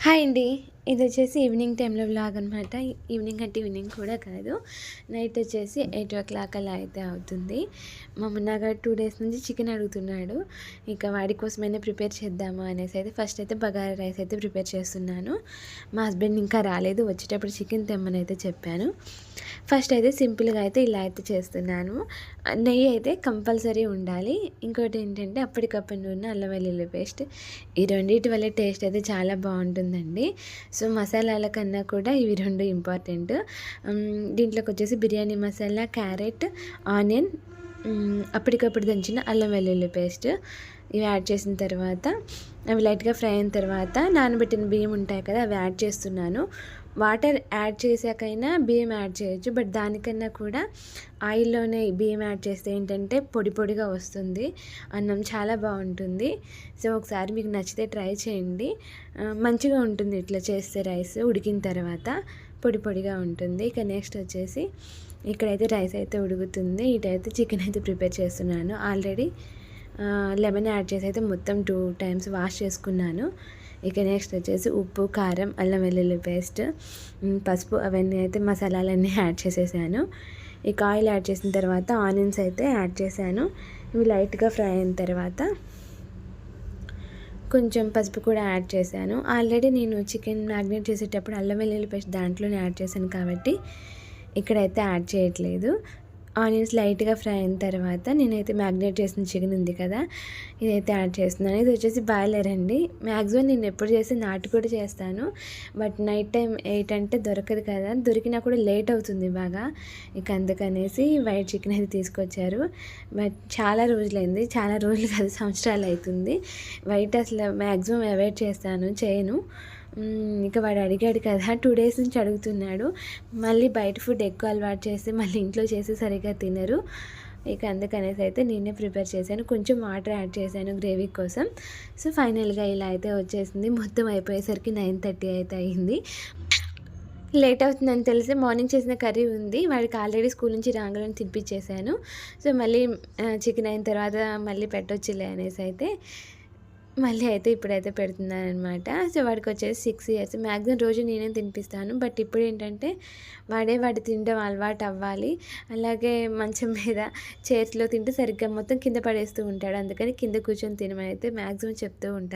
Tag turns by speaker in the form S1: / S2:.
S1: Hi అండి. ఇదొచ్చేసి evening టైంలో vlog అనమాట. ఈవినింగ్ అంటే ఈవినింగ్ కూడా కాదు. నైట్ వచ్చేసి 8:00 అలా అయితే అవుతుంది. మా మున్నాగాడు 2 డేస్ నుంచి చికెన్ అడుగుతున్నాడు. ఇక వాడి కోసమైనా ప్రిపేర్ చేద్దాము అనేసి అయితే ఫస్ట్ అయితే బగారా రైస్ అయితే ప్రిపేర్ చేస్తున్నాను. మా హస్బెండ్ ఇంకా రాలేదు. వచ్చేటప్పుడు చికెన్ తెమ్మని అయితే చెప్పాను. ఫస్ట్ అయితే సింపుల్గా అయితే ఇలా అయితే చేస్తున్నాను. నెయ్యి అయితే కంపల్సరీ ఉండాలి. ఇంకోటి ఏంటంటే అప్పటికప్పుడు నూనె, అల్లం వెల్లుల్లి పేస్ట్, ఈ రెండింటి వల్ల టేస్ట్ అయితే చాలా బాగుంటుందండి. సో మసాలాల కన్నా కూడా ఇవి రెండు ఇంపార్టెంట్. దీంట్లోకి వచ్చేసి బిర్యానీ మసాలా, క్యారెట్, ఆనియన్, అప్పటికప్పుడు దంచిన అల్లం వెల్లుల్లి పేస్ట్ ఇవి యాడ్ చేసిన తర్వాత అవి లైట్గా ఫ్రై అయిన తర్వాత నానబెట్టిన బియ్యం ఉంటాయి కదా, అవి యాడ్ చేస్తున్నాను. వాటర్ యాడ్ చేసాకైనా బియ్యం యాడ్ చేయొచ్చు, బట్ దానికన్నా కూడా ఆయిల్లోనే బియ్యం యాడ్ చేస్తే ఏంటంటే పొడి పొడిగా వస్తుంది, అన్నం చాలా బాగుంటుంది. సో ఒకసారి మీకు నచ్చితే ట్రై చేయండి. మంచిగా ఉంటుంది ఇట్లా చేస్తే. రైస్ ఉడికిన తర్వాత పొడి పొడిగా ఉంటుంది. ఇక నెక్స్ట్ వచ్చేసి ఇక్కడైతే రైస్ అయితే ఉడుకుతుంది. ఇటైతే చికెన్ అయితే ప్రిపేర్ చేస్తున్నాను. ఆల్రెడీ లెమన్ యాడ్ చేసి అయితే మొత్తం 2 టైమ్స్ వాష్ చేసుకున్నాను. ఇక నెక్స్ట్ వచ్చేసి ఉప్పు, కారం, అల్లం వెల్లుల్లి పేస్ట్, పసుపు అవన్నీ అయితే మసాలాలన్నీ యాడ్ చేసేసాను. ఇక ఆయిల్ యాడ్ చేసిన తర్వాత ఆనియన్స్ అయితే యాడ్ చేశాను. ఇవి లైట్గా ఫ్రై అయిన తర్వాత కొంచెం పసుపు కూడా యాడ్ చేశాను. ఆల్రెడీ నేను చికెన్ మ్యాగ్నేట్ చేసేటప్పుడు అల్లం వెల్లుల్లి పేస్ట్ దాంట్లోనే యాడ్ చేశాను కాబట్టి ఇక్కడైతే యాడ్ చేయట్లేదు. ఆనియన్స్ లైట్గా ఫ్రై అయిన తర్వాత నేనైతే మ్యాగ్నేట్ చేసిన చికెన్ ఉంది కదా, ఇదైతే యాడ్ చేస్తున్నాను. ఇది వచ్చేసి బాయిలర్ అండి. మ్యాక్సిమం నేను ఎప్పుడు చేసి నాటు కూడా చేస్తాను, బట్ నైట్ టైం 8 అంటే దొరకదు కదా, దొరికినా కూడా లేట్ అవుతుంది బాగా. ఇక అందుకనేసి వైట్ చికెన్ అయితే తీసుకొచ్చారు. బట్ చాలా రోజులైంది, చాలా రోజులు కాదు సంవత్సరాలు అవుతుంది. వైట్ అసలు మ్యాక్సిమం అవాయిడ్ చేస్తాను, చేయను. ఇక వాడు అడిగాడు కదా, 2 డేస్ నుంచి అడుగుతున్నాడు. మళ్ళీ బయట ఫుడ్ ఎక్కువ అలవాటు చేస్తే మళ్ళీ ఇంట్లో చేసి సరిగ్గా తినరు. ఇక అందుకనేసి అయితే నేనే ప్రిపేర్ చేశాను. కొంచెం వాటర్ యాడ్ చేశాను గ్రేవీ కోసం. సో ఫైనల్గా ఇలా అయితే వచ్చేసింది. మొత్తం అయిపోయేసరికి 9:30 అయితే అయింది. లేట్ అవుతుందని తెలిసి మార్నింగ్ చేసిన కర్రీ ఉంది, వాడికి ఆల్రెడీ స్కూల్ నుంచి రాగానే తినిపించేశాను. సో మళ్ళీ చికెన్ అయిన తర్వాత మళ్ళీ పెట్టొచ్చులే అనేసి అయితే మళ్ళీ అయితే ఇప్పుడైతే పెడుతున్నానమాట. సో వాడికి వచ్చేసి 6 ఇయర్స్. మ్యాక్సిమం రోజు నేనే తినిపిస్తాను, బట్ ఇప్పుడు ఏంటంటే వాడు తినడం అలవాటు అవ్వాలి. అలాగే మంచం మీద చైర్స్లో తింటే సరిగ్గా మొత్తం కింద పడేస్తూ ఉంటాడు. అందుకని కింద కూర్చొని తినమని అయితే మ్యాక్సిమం చెప్తూ ఉంటాను.